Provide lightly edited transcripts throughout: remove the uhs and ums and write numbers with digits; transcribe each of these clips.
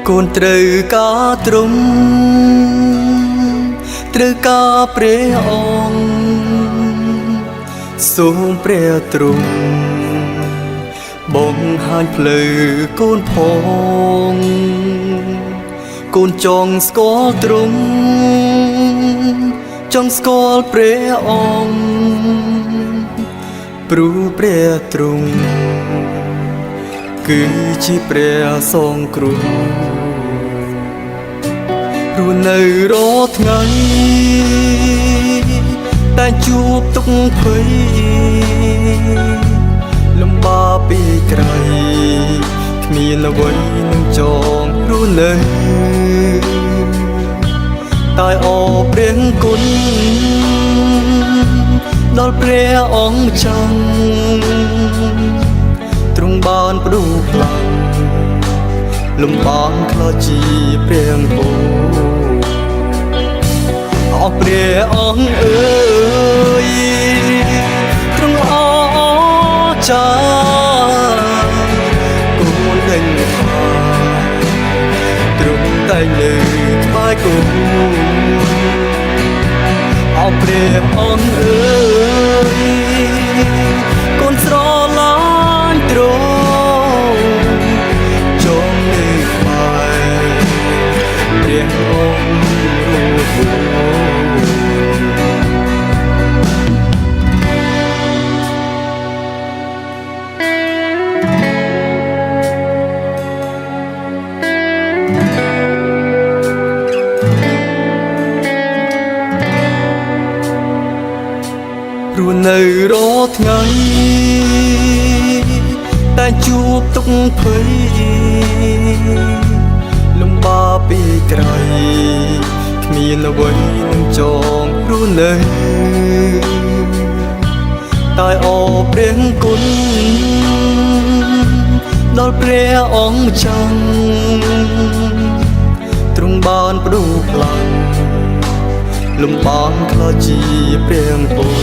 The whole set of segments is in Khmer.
កូនត្រូវការទ្រង់ត្រូវការព្រះអង្គសូមព្រះទ្រង់បង្ហាញផ្លូវកូនផងកូនចង់ស្គាល់ទ្រង់ចង់ស្គាល់ព្រះអង្គព្រោះព្រះទ្រង់គឺជាព្រះសង្គ្រោះព្រោះនៅរាល់ថ្ងៃតែជួបទុក្ខភ័យលំបាកពីក្រៃគ្មានអ្វីនឹងចងរស់នៅតែអរព្រះគុណដល់ព្រះអង្គម្ចាស់ទ្រង់បានផ្ដូរផ្លាំងលំបាកខ្លាចជាព្រះពរអរព្រះអង្គអើយទ្រង់អស្ចារ្យកូនដឹងថាទ្រង់តែងនៅក្បែរកូនអរព្រះអង្គអើយកូនស្រឡាញ់ទ្រង់ចង់នៅក្បែរព្រះអង្គរួចព្រោះនៅរាល់ថ្ងៃតែជួបទុក្ខភ័យលំបាកពីក្រៃគ្មានអ្វីនឹងចងរស់នៅតែអរព្រះគុណដល់ព្រះអង្គម្ចាស់ទ្រង់បានផ្ដូរផ្លាំងលំបាកខ្លាចជាព្រះពរ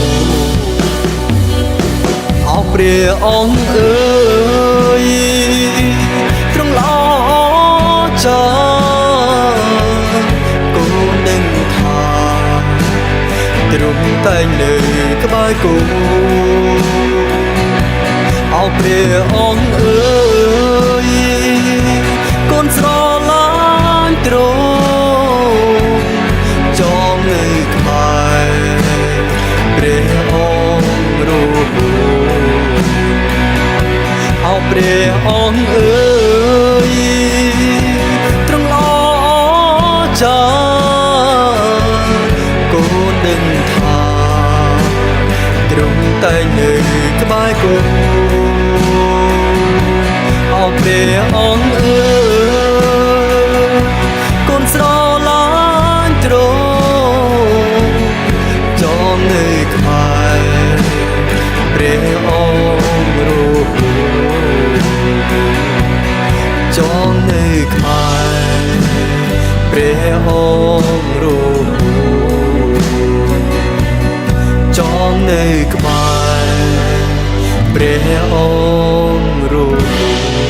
អរព្រះអង្គអើយទ្រង់ល្អចាកូនដឹងថាទ្រង់តែងនៅក្បែរកូនអរព្រះអង្គអើយកូនស្រឡាញ់ទ្រង់ចង់នៅក្បែរព្រះអង្គរូបអរព្រះអង្គអើយទ្រង់ល្អចាកូនដឹងថាទ្រង់តែងនៅក្បែរកូនអរព្រះអង្គអើយកូនស្រឡាញ់ទ្រង់ចង់នៅក្បែរព្រះអង្គរូបចង់នៅក្បែរព្រះអង្គរូបចង់នៅក្បែរព្រះអង្គរូប